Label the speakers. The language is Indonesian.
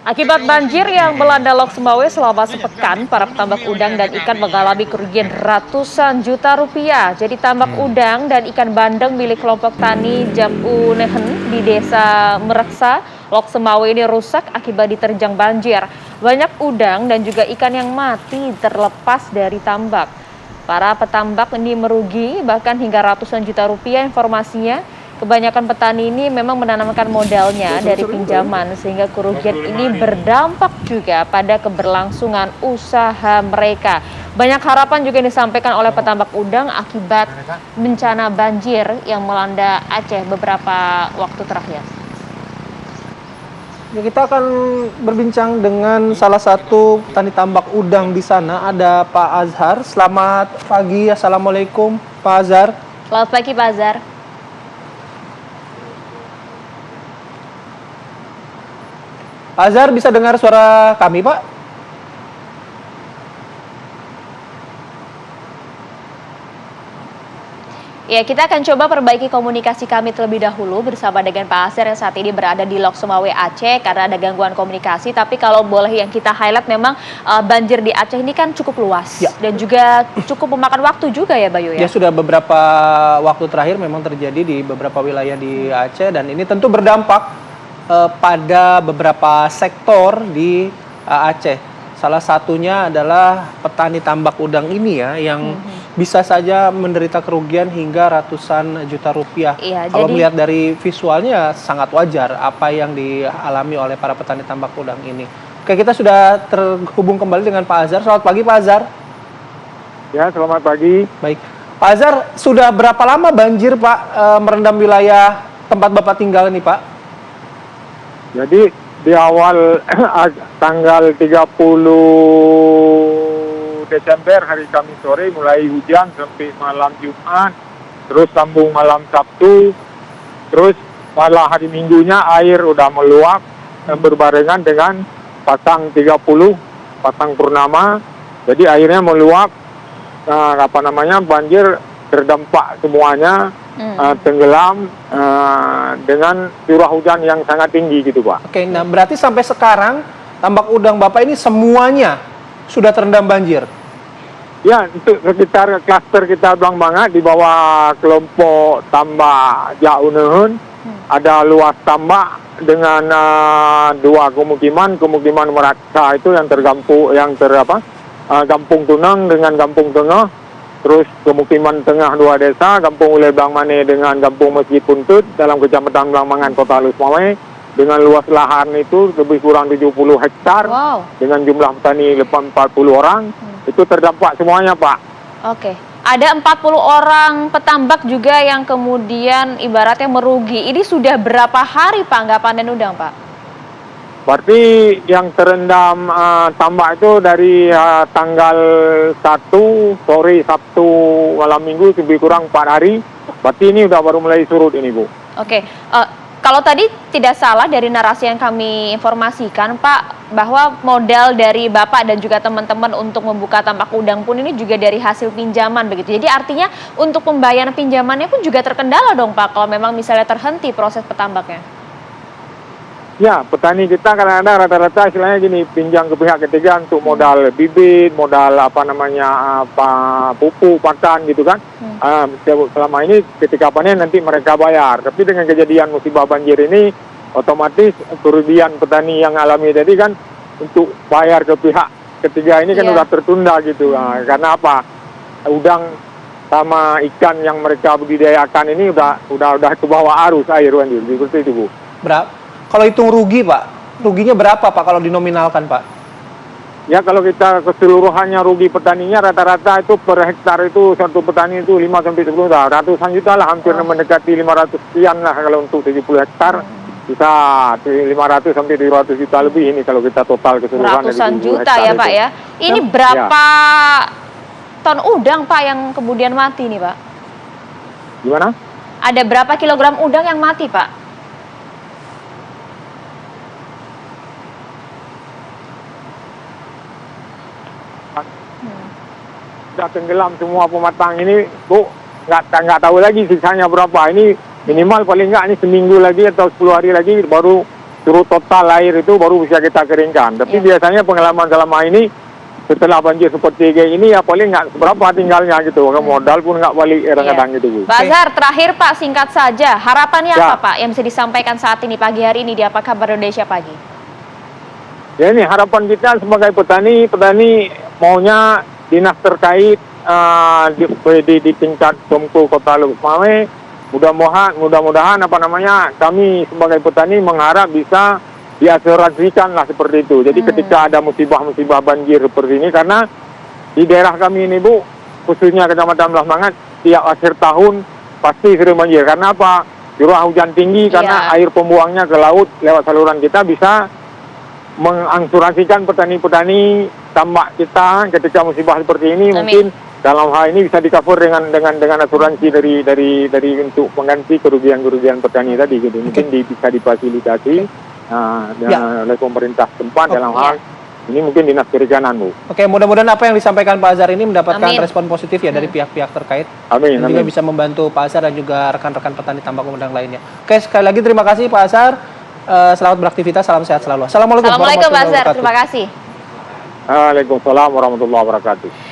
Speaker 1: Akibat banjir yang melanda Lok Sumawe selama sepekan, para petambak udang dan ikan mengalami kerugian ratusan juta rupiah. Jadi tambak udang dan ikan bandeng milik kelompok tani Japu Nehen di Desa Mereksa, Lok Sumawe ini rusak akibat diterjang banjir. Banyak udang dan juga ikan yang mati terlepas dari tambak. Para petambak ini merugi bahkan hingga ratusan juta rupiah informasinya. Kebanyakan petani ini memang menanamkan modalnya dari pinjaman sehingga kerugian ini berdampak juga pada keberlangsungan usaha mereka. Banyak harapan juga disampaikan oleh petambak udang akibat bencana banjir yang melanda Aceh beberapa waktu terakhir.
Speaker 2: Ya, kita akan berbincang dengan salah satu petani tambak udang di sana, ada Pak Azhar. Selamat pagi, Assalamualaikum Pak Azhar.
Speaker 1: Selamat pagi Pak Azhar.
Speaker 2: Pak Azhar, bisa dengar suara kami, Pak?
Speaker 1: Ya, kita akan coba perbaiki komunikasi kami terlebih dahulu bersama dengan Pak Azhar yang saat ini berada di Lok Sumawe, Aceh karena ada gangguan komunikasi. Tapi kalau boleh yang kita highlight memang banjir di Aceh ini kan cukup luas ya, dan juga cukup memakan waktu juga ya, Bayu ya?
Speaker 2: Ya, sudah beberapa waktu terakhir memang terjadi di beberapa wilayah di Aceh dan ini tentu berdampak pada beberapa sektor di Aceh. Salah satunya adalah petani tambak udang ini ya, yang bisa saja menderita kerugian hingga ratusan juta rupiah.
Speaker 1: Iya,
Speaker 2: kalau melihat dari visualnya sangat wajar apa yang dialami oleh para petani tambak udang ini. Oke, kita sudah terhubung kembali dengan Pak Azhar. Selamat pagi Pak Azhar.
Speaker 3: Ya, selamat pagi.
Speaker 2: Baik, Pak Azhar, sudah berapa lama banjir Pak merendam wilayah tempat Bapak tinggal ini Pak?
Speaker 3: Jadi di awal tanggal 30 Desember hari Kamis sore mulai hujan sampai malam Jumat, terus sambung malam Sabtu, terus malah hari Minggunya air udah meluap berbarengan dengan pasang 30, pasang purnama. Jadi airnya meluap, banjir terdampak semuanya. Tenggelam dengan curah hujan yang sangat tinggi gitu Pak.
Speaker 2: Oke, nah berarti sampai sekarang tambak udang Bapak ini semuanya sudah terendam banjir?
Speaker 3: Ya, untuk sekitar klaster kita Blang Bangat di bawah kelompok tambak Japu Nehen ada luas tambak dengan dua kemungkinan Meraksa itu yang Kampung Tunang dengan Kampung Tengah. Terus kemukiman tengah dua desa, Kampung Ulai Blang Mane dengan Kampung Masjid Puntut dalam Kecamatan Blang Mangan, Kota Lok Sumawe, dengan luas lahan itu lebih kurang 70 hektar, dengan jumlah petani 40 orang, itu terdampak semuanya Pak.
Speaker 1: Oke, ada 40 orang petambak juga yang kemudian ibaratnya merugi. Ini sudah berapa hari Pak nggak panen udang Pak?
Speaker 3: Berarti yang terendam tambak itu dari tanggal 1 sore Sabtu malam Minggu lebih kurang 4 hari. Berarti ini udah baru mulai surut ini Bu.
Speaker 1: Oke, kalau tadi tidak salah dari narasi yang kami informasikan Pak, bahwa modal dari Bapak dan juga teman-teman untuk membuka tambak udang pun ini juga dari hasil pinjaman begitu. Jadi artinya untuk pembayaran pinjamannya pun juga terkendala dong Pak kalau memang misalnya terhenti proses petambaknya.
Speaker 3: Ya, petani kita kadang-kadang rata-rata istilahnya gini, pinjam ke pihak ketiga untuk modal bibit, modal pupuk, pakan gitu kan. Selama ini ketika panen nanti mereka bayar. Tapi dengan kejadian musibah banjir ini, otomatis kerugian petani yang alami tadi kan untuk bayar ke pihak ketiga ini kan udah tertunda gitu. Karena apa? Udang sama ikan yang mereka budidayakan ini udah ke bawah arus air kan gitu. Seperti itu Bu.
Speaker 2: Berapa? Kalau hitung rugi Pak, ruginya berapa Pak kalau dinominalkan Pak?
Speaker 3: Ya kalau kita keseluruhannya rugi petaninya rata-rata itu per hektar itu satu petani itu 5-10 juta, ratusan juta lah, hampir mendekati 500 sekian lah kalau untuk 70 hektar. Bisa 500 sampai 200 juta lebih ini kalau kita total keseluruhan.
Speaker 1: Ratusan juta ya Pak ya. Ini berapa ton udang Pak yang kemudian mati nih Pak?
Speaker 3: Gimana?
Speaker 1: Ada berapa kilogram udang yang mati Pak?
Speaker 3: Sudah tenggelam semua pematang ini Bu, nggak tahu lagi sisanya berapa. Ini minimal paling nggak ini seminggu lagi atau 10 hari lagi baru surut total air itu baru bisa kita keringkan. Tapi biasanya pengalaman selama ini setelah banjir seperti kayak ini ya paling nggak seberapa tinggalnya gitu. Modal pun nggak balik kadang-kadang gitu Bu.
Speaker 1: Pak Azhar, terakhir Pak, singkat saja, harapannya
Speaker 3: Ya.
Speaker 1: apa Pak yang bisa disampaikan saat ini pagi hari ini di Apa Kabar Indonesia Pagi?
Speaker 3: Ya ini harapan kita sebagai petani maunya dinas terkait di tingkat Sumku Kota Lubuk Mawai mudah-mudahan kami sebagai petani mengharap bisa diasuransikan lah seperti itu. Jadi ketika ada musibah-musibah banjir seperti ini, karena di daerah kami ini Bu, khususnya Kecamatan Belas Mangat, tiap akhir tahun pasti sering banjir. Karena apa? Curah hujan tinggi, karena air pembuangnya ke laut lewat saluran kita bisa mengasuransikan petani-petani tambak kita ketika musibah seperti ini. Mungkin dalam hal ini bisa di-cover dengan asuransi dari untuk mengganti kerugian petani tadi gitu. Mungkin bisa difasilitasi oleh pemerintah tempat dalam hal ini mungkin dinas perikanan Bu.
Speaker 2: Oke, mudah-mudahan apa yang disampaikan Pak Azhar ini mendapatkan respon positif ya dari pihak-pihak terkait.
Speaker 3: Amin.
Speaker 2: Dan juga bisa membantu Pak Azhar dan juga rekan-rekan petani tambak udang lainnya. Oke, sekali lagi terima kasih Pak Azhar. Selamat beraktivitas, salam sehat selalu. Assalamualaikum
Speaker 1: Assalamualaikum Pak
Speaker 2: warahmatullahi
Speaker 1: Azhar,
Speaker 2: wabarakatuh.
Speaker 1: terima kasih.
Speaker 3: Waalaikumsalam warahmatullahi wabarakatuh.